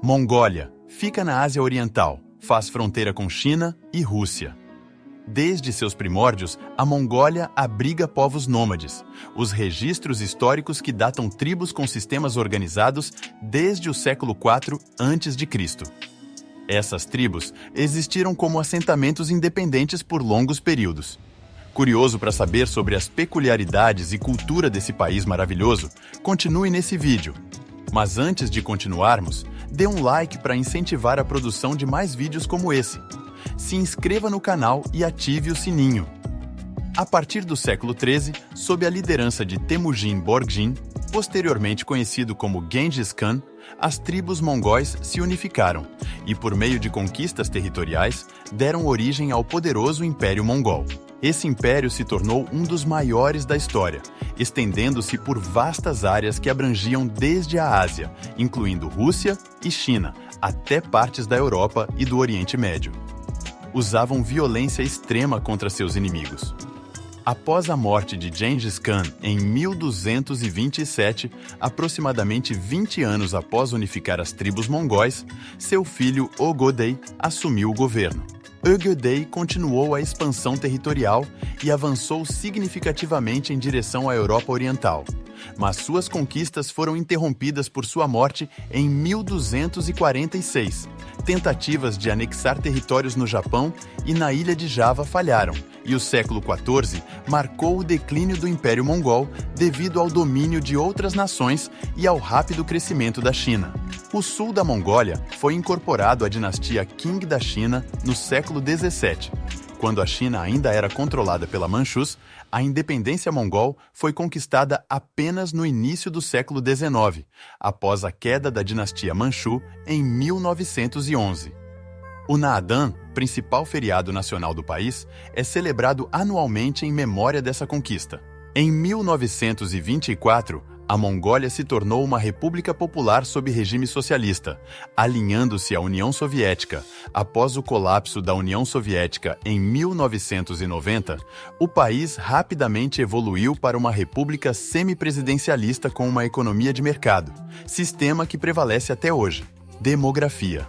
Mongólia fica na Ásia Oriental, faz fronteira com China e Rússia. Desde seus primórdios, a Mongólia abriga povos nômades, os registros históricos que datam tribos com sistemas organizados desde o século IV a.C. Essas tribos existiram como assentamentos independentes por longos períodos. Curioso para saber sobre as peculiaridades e cultura desse país maravilhoso? Continue nesse vídeo. Mas antes de continuarmos, dê um like para incentivar a produção de mais vídeos como esse. Se inscreva no canal e ative o sininho. A partir do século XIII, sob a liderança de Temujin Borjigin, posteriormente conhecido como Gengis Khan, as tribos mongóis se unificaram e, por meio de conquistas territoriais, deram origem ao poderoso Império Mongol. Esse império se tornou um dos maiores da história, estendendo-se por vastas áreas que abrangiam desde a Ásia, incluindo Rússia e China, até partes da Europa e do Oriente Médio. Usavam violência extrema contra seus inimigos. Após a morte de Gengis Khan em 1227, aproximadamente 20 anos após unificar as tribos mongóis, seu filho Ögödei assumiu o governo. Ögödei continuou a expansão territorial e avançou significativamente em direção à Europa Oriental, mas suas conquistas foram interrompidas por sua morte em 1246. Tentativas de anexar territórios no Japão e na ilha de Java falharam, e o século XIV marcou o declínio do Império Mongol devido ao domínio de outras nações e ao rápido crescimento da China. O sul da Mongólia foi incorporado à dinastia Qing da China no século XVII. Quando a China ainda era controlada pela Manchus, a independência mongol foi conquistada apenas no início do século XIX, após a queda da dinastia Manchu em 1911. O Naadan, principal feriado nacional do país, é celebrado anualmente em memória dessa conquista. Em 1924, a Mongólia se tornou uma república popular sob regime socialista, alinhando-se à União Soviética. Após o colapso da União Soviética em 1990, o país rapidamente evoluiu para uma república semipresidencialista com uma economia de mercado, sistema que prevalece até hoje. Demografia.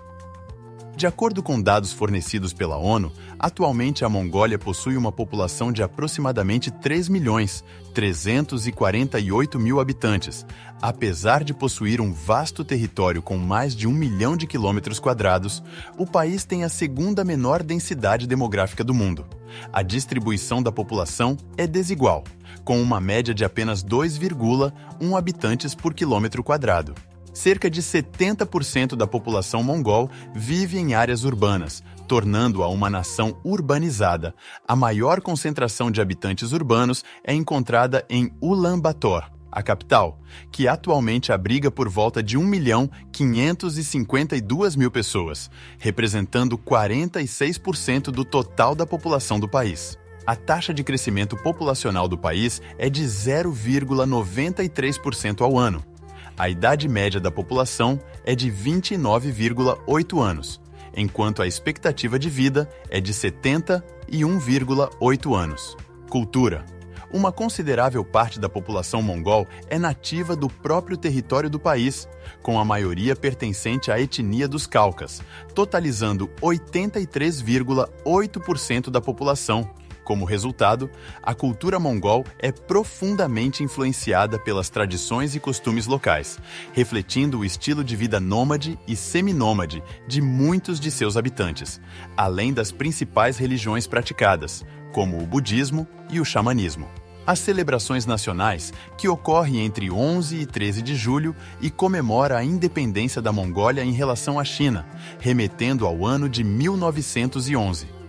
De acordo com dados fornecidos pela ONU, atualmente a Mongólia possui uma população de aproximadamente 3.348.000 habitantes. Apesar de possuir um vasto território com mais de 1 milhão de quilômetros quadrados, o país tem a segunda menor densidade demográfica do mundo. A distribuição da população é desigual, com uma média de apenas 2,1 habitantes por quilômetro quadrado. Cerca de 70% da população mongol vive em áreas urbanas, tornando-a uma nação urbanizada. A maior concentração de habitantes urbanos é encontrada em Ulaanbaatar, a capital, que atualmente abriga por volta de 1.552.000 pessoas, representando 46% do total da população do país. A taxa de crescimento populacional do país é de 0,93% ao ano. A idade média da população é de 29,8 anos, enquanto a expectativa de vida é de 71,8 anos. Cultura. Uma considerável parte da população mongol é nativa do próprio território do país, com a maioria pertencente à etnia dos Caucas, totalizando 83,8% da população. Como resultado, a cultura mongol é profundamente influenciada pelas tradições e costumes locais, refletindo o estilo de vida nômade e seminômade de muitos de seus habitantes, além das principais religiões praticadas, como o budismo e o xamanismo. As celebrações nacionais, que ocorrem entre 11 e 13 de julho e comemora a independência da Mongólia em relação à China, remetendo ao ano de 1911.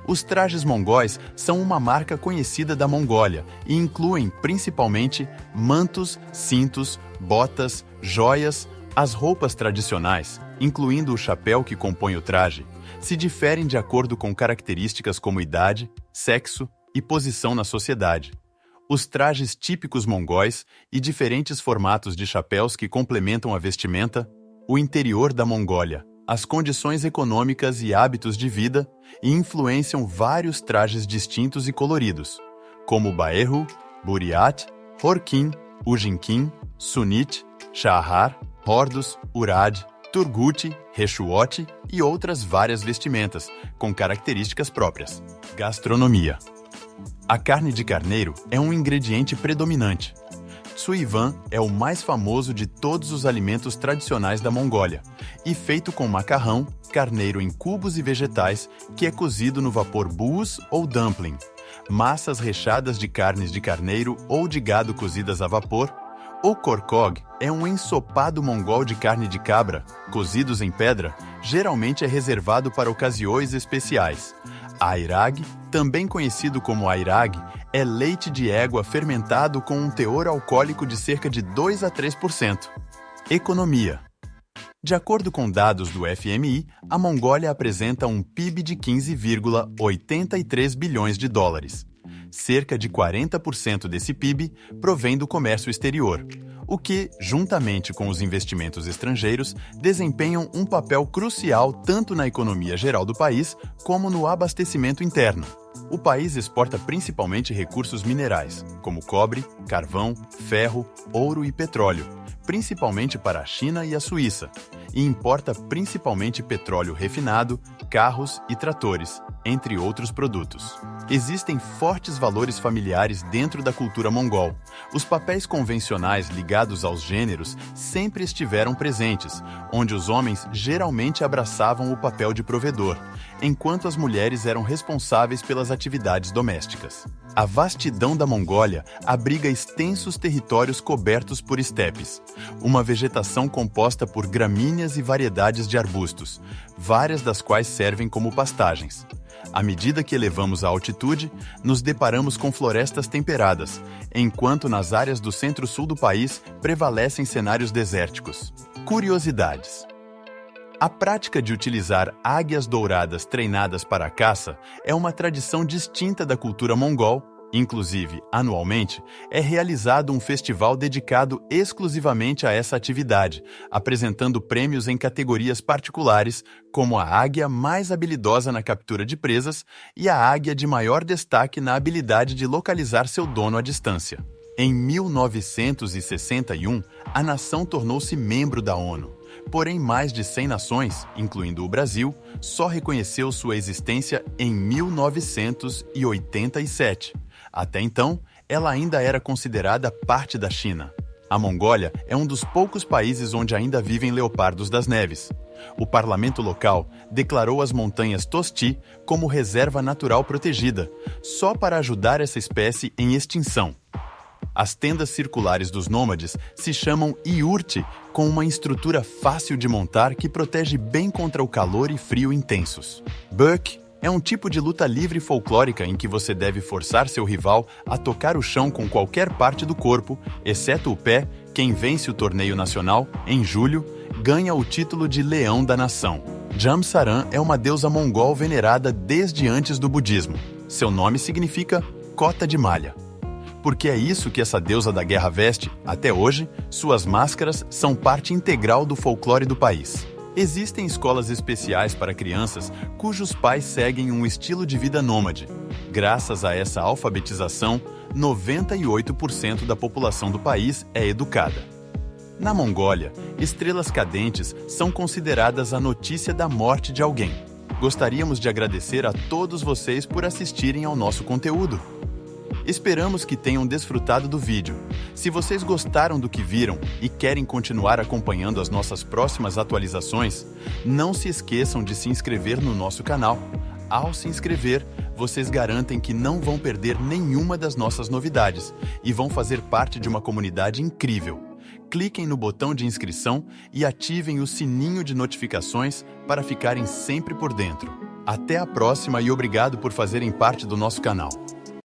Os trajes mongóis são uma marca conhecida da Mongólia e incluem principalmente mantos, cintos, botas, joias. As roupas tradicionais, incluindo o chapéu que compõe o traje, se diferem de acordo com características como idade, sexo e posição na sociedade. Os trajes típicos mongóis e diferentes formatos de chapéus que complementam a vestimenta, o interior da Mongólia, as condições econômicas e hábitos de vida e influenciam vários trajes distintos e coloridos, como o baerhu, buriat, horkin, ujinkin, sunit, shahar, hordos, urad, turguti, rechuote e outras várias vestimentas, com características próprias. Gastronomia. A carne de carneiro é um ingrediente predominante. Tsuivan é o mais famoso de todos os alimentos tradicionais da Mongólia e feito com macarrão, carneiro em cubos e vegetais, que é cozido no vapor buus ou dumpling, massas recheadas de carnes de carneiro ou de gado cozidas a vapor. O korkog é um ensopado mongol de carne de cabra, cozidos em pedra, geralmente é reservado para ocasiões especiais. Airag, também conhecido como airag, é leite de égua fermentado com um teor alcoólico de cerca de 2 a 3%. Economia. De acordo com dados do FMI, a Mongólia apresenta um PIB de 15,83 bilhões de dólares. Cerca de 40% desse PIB provém do comércio exterior, o que, juntamente com os investimentos estrangeiros, desempenham um papel crucial tanto na economia geral do país como no abastecimento interno. O país exporta principalmente recursos minerais, como cobre, carvão, ferro, ouro e petróleo, principalmente para a China e a Suíça, e importa principalmente petróleo refinado, carros e tratores, entre outros produtos. Existem fortes valores familiares dentro da cultura mongol. Os papéis convencionais ligados aos gêneros sempre estiveram presentes, onde os homens geralmente abraçavam o papel de provedor, enquanto as mulheres eram responsáveis pelas atividades domésticas. A vastidão da Mongólia abriga extensos territórios cobertos por estepes, uma vegetação composta por gramíneas e variedades de arbustos, várias das quais servem como pastagens. À medida que elevamos a altitude, nos deparamos com florestas temperadas, enquanto nas áreas do centro-sul do país prevalecem cenários desérticos. Curiosidades. A prática de utilizar águias douradas treinadas para a caça é uma tradição distinta da cultura mongol. Inclusive, anualmente, é realizado um festival dedicado exclusivamente a essa atividade, apresentando prêmios em categorias particulares, como a águia mais habilidosa na captura de presas e a águia de maior destaque na habilidade de localizar seu dono à distância. Em 1961, a nação tornou-se membro da ONU. Porém, mais de 100 nações, incluindo o Brasil, só reconheceu sua existência em 1987. Até então, ela ainda era considerada parte da China. A Mongólia é um dos poucos países onde ainda vivem leopardos das neves. O parlamento local declarou as montanhas Tosti como reserva natural protegida, só para ajudar essa espécie em extinção. As tendas circulares dos nômades se chamam iurte, com uma estrutura fácil de montar que protege bem contra o calor e frio intensos. Buck é um tipo de luta livre folclórica em que você deve forçar seu rival a tocar o chão com qualquer parte do corpo, exceto o pé. Quem vence o torneio nacional, em julho, ganha o título de Leão da Nação. Jamsaran é uma deusa mongol venerada desde antes do budismo. Seu nome significa cota de malha. Porque é isso que essa deusa da guerra veste, até hoje, suas máscaras são parte integral do folclore do país. Existem escolas especiais para crianças cujos pais seguem um estilo de vida nômade. Graças a essa alfabetização, 98% da população do país é educada. Na Mongólia, estrelas cadentes são consideradas a notícia da morte de alguém. Gostaríamos de agradecer a todos vocês por assistirem ao nosso conteúdo. Esperamos que tenham desfrutado do vídeo. Se vocês gostaram do que viram e querem continuar acompanhando as nossas próximas atualizações, não se esqueçam de se inscrever no nosso canal. Ao se inscrever, vocês garantem que não vão perder nenhuma das nossas novidades e vão fazer parte de uma comunidade incrível. Cliquem no botão de inscrição e ativem o sininho de notificações para ficarem sempre por dentro. Até a próxima e obrigado por fazerem parte do nosso canal.